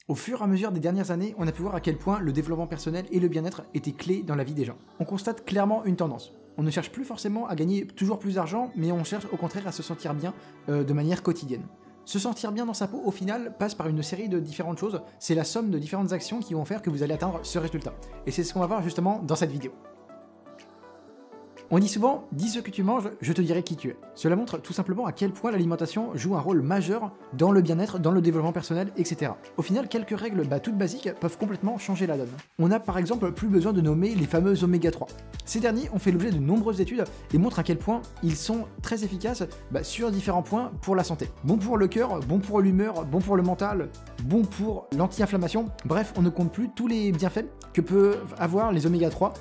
Au fur et à mesure des dernières années, on a pu voir à quel point le développement personnel et le bien-être étaient clés dans la vie des gens. On constate clairement une tendance. On ne cherche plus forcément à gagner toujours plus d'argent, mais on cherche au contraire à se sentir bien de manière quotidienne. Se sentir bien dans sa peau, au final, passe par une série de différentes choses. C'est la somme de différentes actions qui vont faire que vous allez atteindre ce résultat. Et c'est ce qu'on va voir justement dans cette vidéo. On dit souvent, dis ce que tu manges, je te dirai qui tu es. Cela montre tout simplement à quel point l'alimentation joue un rôle majeur dans le bien-être, dans le développement personnel, etc. Au final, quelques règles toutes basiques peuvent complètement changer la donne. On n'a par exemple plus besoin de nommer les fameux oméga 3. Ces derniers ont fait l'objet de nombreuses études et montrent à quel point ils sont très efficaces sur différents points pour la santé. Bon pour le cœur, bon pour l'humeur, bon pour le mental, bon pour l'anti-inflammation. Bref, on ne compte plus tous les bienfaits que peuvent avoir les oméga 3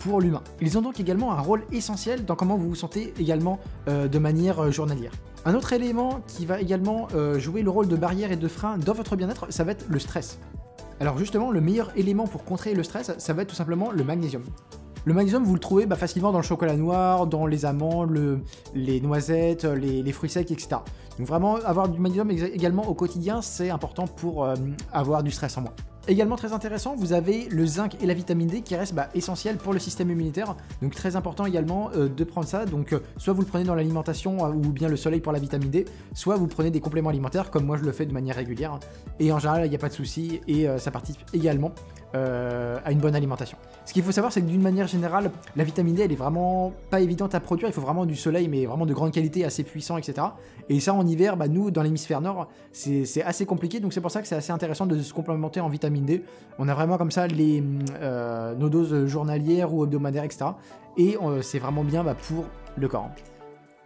pour l'humain. Ils ont donc également un rôle essentiel dans comment vous vous sentez également de manière journalière. Un autre élément qui va également jouer le rôle de barrière et de frein dans votre bien-être, ça va être le stress. Alors justement, le meilleur élément pour contrer le stress, ça va être tout simplement le magnésium. Le magnésium, vous le trouvez facilement dans le chocolat noir, dans les amandes, les noisettes, les fruits secs, etc. Donc vraiment, avoir du magnésium également au quotidien, c'est important pour avoir du stress en moins. Également très intéressant, vous avez le zinc et la vitamine D qui restent essentiels pour le système immunitaire. Donc très important également de prendre ça. Donc soit vous le prenez dans l'alimentation ou bien le soleil pour la vitamine D, soit vous prenez des compléments alimentaires comme moi je le fais de manière régulière. Et en général, il n'y a pas de souci et ça participe également à une bonne alimentation. Ce qu'il faut savoir, c'est que d'une manière générale, la vitamine D, elle est vraiment pas évidente à produire. Il faut vraiment du soleil, mais vraiment de grande qualité, assez puissant, etc. Et ça, en hiver, nous, dans l'hémisphère nord, c'est assez compliqué. Donc c'est pour ça que c'est assez intéressant de se complémenter en vitamine D. On a vraiment comme ça nos doses journalières ou hebdomadaires, etc. Et c'est vraiment bien pour le corps.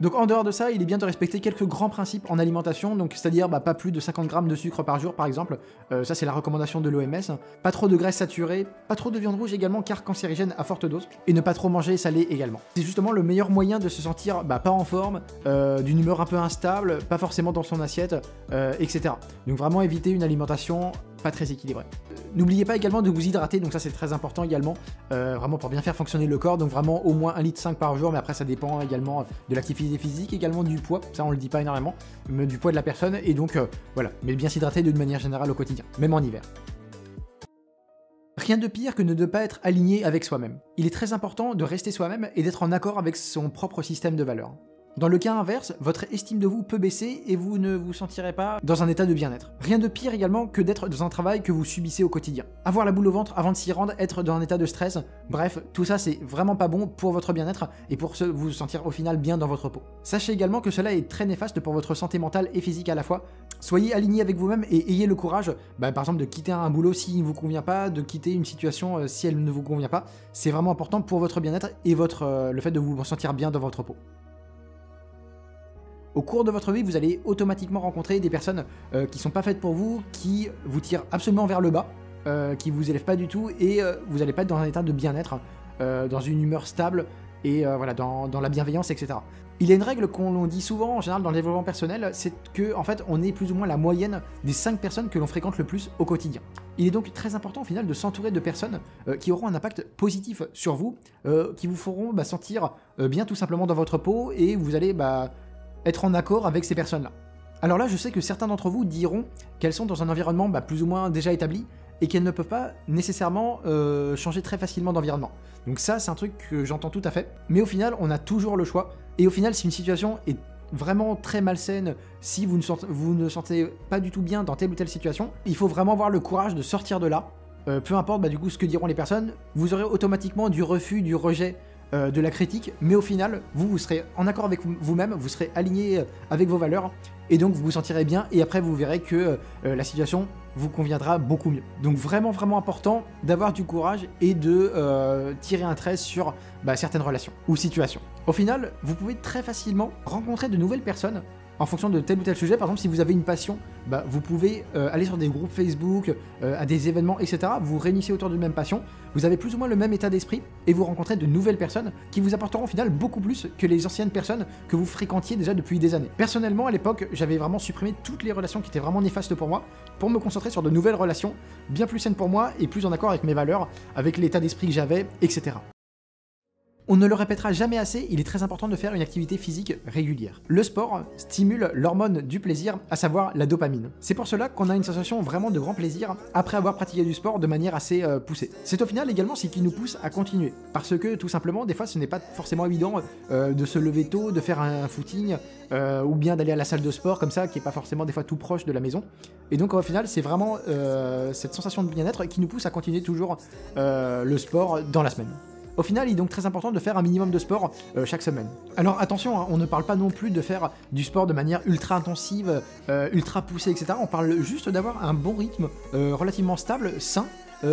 Donc en dehors de ça, il est bien de respecter quelques grands principes en alimentation, donc c'est-à-dire pas plus de 50 grammes de sucre par jour par exemple, ça c'est la recommandation de l'OMS, pas trop de graisse saturée, pas trop de viande rouge également car cancérigène à forte dose, et ne pas trop manger salé également. C'est justement le meilleur moyen de se sentir pas en forme, d'une humeur un peu instable, pas forcément dans son assiette, etc. Donc vraiment éviter une alimentation pas très équilibrée. N'oubliez pas également de vous hydrater, donc ça c'est très important également, vraiment pour bien faire fonctionner le corps, donc vraiment au moins 1,5 litre par jour, mais après ça dépend également de l'activité physique, également du poids, ça on le dit pas énormément, mais du poids de la personne, et donc voilà, mais bien s'hydrater d'une manière générale au quotidien, même en hiver. Rien de pire que de ne pas être aligné avec soi-même. Il est très important de rester soi-même et d'être en accord avec son propre système de valeurs. Dans le cas inverse, votre estime de vous peut baisser et vous ne vous sentirez pas dans un état de bien-être. Rien de pire également que d'être dans un travail que vous subissez au quotidien. Avoir la boule au ventre avant de s'y rendre, être dans un état de stress, bref, tout ça c'est vraiment pas bon pour votre bien-être et pour vous sentir au final bien dans votre peau. Sachez également que cela est très néfaste pour votre santé mentale et physique à la fois. Soyez aligné avec vous-même et ayez le courage, par exemple, de quitter un boulot s'il ne vous convient pas, de quitter une situation si elle ne vous convient pas. C'est vraiment important pour votre bien-être et le fait de vous sentir bien dans votre peau. Au cours de votre vie, vous allez automatiquement rencontrer des personnes qui sont pas faites pour vous, qui vous tirent absolument vers le bas, qui vous élèvent pas du tout, et vous n'allez pas être dans un état de bien-être, dans une humeur stable, et voilà, dans la bienveillance, etc. Il y a une règle qu'on dit souvent en général dans le développement personnel, c'est que en fait on est plus ou moins la moyenne des 5 personnes que l'on fréquente le plus au quotidien. Il est donc très important au final de s'entourer de personnes qui auront un impact positif sur vous, qui vous feront sentir bien tout simplement dans votre peau, et vous allez être en accord avec ces personnes-là. Alors là, je sais que certains d'entre vous diront qu'elles sont dans un environnement plus ou moins déjà établi et qu'elles ne peuvent pas nécessairement changer très facilement d'environnement. Donc ça, c'est un truc que j'entends tout à fait. Mais au final, on a toujours le choix. Et au final, si une situation est vraiment très malsaine, si vous ne sentez pas du tout bien dans telle ou telle situation, il faut vraiment avoir le courage de sortir de là. Peu importe du coup ce que diront les personnes, vous aurez automatiquement du refus, du rejet, de la critique, mais au final, vous serez en accord avec vous-même, vous serez aligné avec vos valeurs, et donc vous vous sentirez bien, et après vous verrez que la situation vous conviendra beaucoup mieux. Donc vraiment, vraiment important d'avoir du courage et de tirer un trait sur certaines relations ou situations. Au final, vous pouvez très facilement rencontrer de nouvelles personnes en fonction de tel ou tel sujet. Par exemple, si vous avez une passion, vous pouvez aller sur des groupes Facebook, à des événements, etc. Vous réunissez autour d'une même passion, vous avez plus ou moins le même état d'esprit, et vous rencontrez de nouvelles personnes qui vous apporteront au final beaucoup plus que les anciennes personnes que vous fréquentiez déjà depuis des années. Personnellement, à l'époque, j'avais vraiment supprimé toutes les relations qui étaient vraiment néfastes pour moi, pour me concentrer sur de nouvelles relations, bien plus saines pour moi, et plus en accord avec mes valeurs, avec l'état d'esprit que j'avais, etc. On ne le répétera jamais assez, il est très important de faire une activité physique régulière. Le sport stimule l'hormone du plaisir, à savoir la dopamine. C'est pour cela qu'on a une sensation vraiment de grand plaisir après avoir pratiqué du sport de manière assez poussée. C'est au final également ce qui nous pousse à continuer, parce que tout simplement, des fois ce n'est pas forcément évident de se lever tôt, de faire un footing, ou bien d'aller à la salle de sport comme ça, qui n'est pas forcément des fois tout proche de la maison. Et donc au final, c'est vraiment cette sensation de bien-être qui nous pousse à continuer toujours le sport dans la semaine. Au final, il est donc très important de faire un minimum de sport chaque semaine. Alors attention, hein, on ne parle pas non plus de faire du sport de manière ultra intensive, ultra poussée, etc. On parle juste d'avoir un bon rythme relativement stable, sain,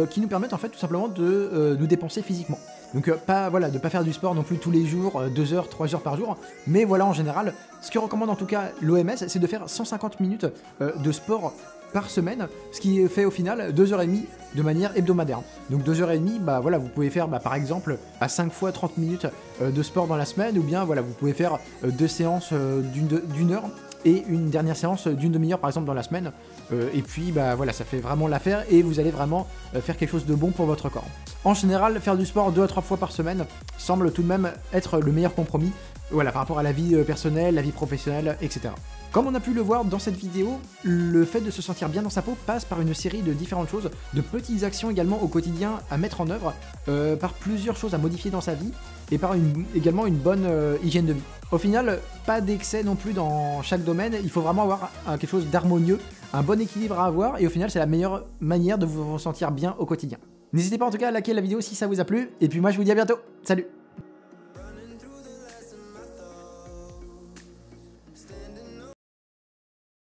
qui nous permettent en fait tout simplement de nous dépenser physiquement. Donc voilà, de ne pas faire du sport non plus tous les jours, 2 heures, 3 heures par jour, mais voilà en général, ce que recommande en tout cas l'OMS, c'est de faire 150 minutes de sport par semaine, ce qui fait au final 2h30 de manière hebdomadaire. Donc 2h30, bah voilà, vous pouvez faire par exemple à 5 fois 30 minutes de sport dans la semaine, ou bien voilà, vous pouvez faire 2 séances d'une heure et une dernière séance d'une demi-heure par exemple dans la semaine, et puis bah voilà, ça fait vraiment l'affaire et vous allez vraiment faire quelque chose de bon pour votre corps. En général, faire du sport 2 à 3 fois par semaine semble tout de même être le meilleur compromis, voilà, par rapport à la vie personnelle, la vie professionnelle, etc. Comme on a pu le voir dans cette vidéo, le fait de se sentir bien dans sa peau passe par une série de différentes choses, de petites actions également au quotidien à mettre en œuvre, par plusieurs choses à modifier dans sa vie, et par également une bonne hygiène de vie. Au final, pas d'excès non plus dans chaque domaine, il faut vraiment avoir quelque chose d'harmonieux, un bon équilibre à avoir, et au final c'est la meilleure manière de vous sentir bien au quotidien. N'hésitez pas en tout cas à liker la vidéo si ça vous a plu, et puis moi je vous dis à bientôt, salut!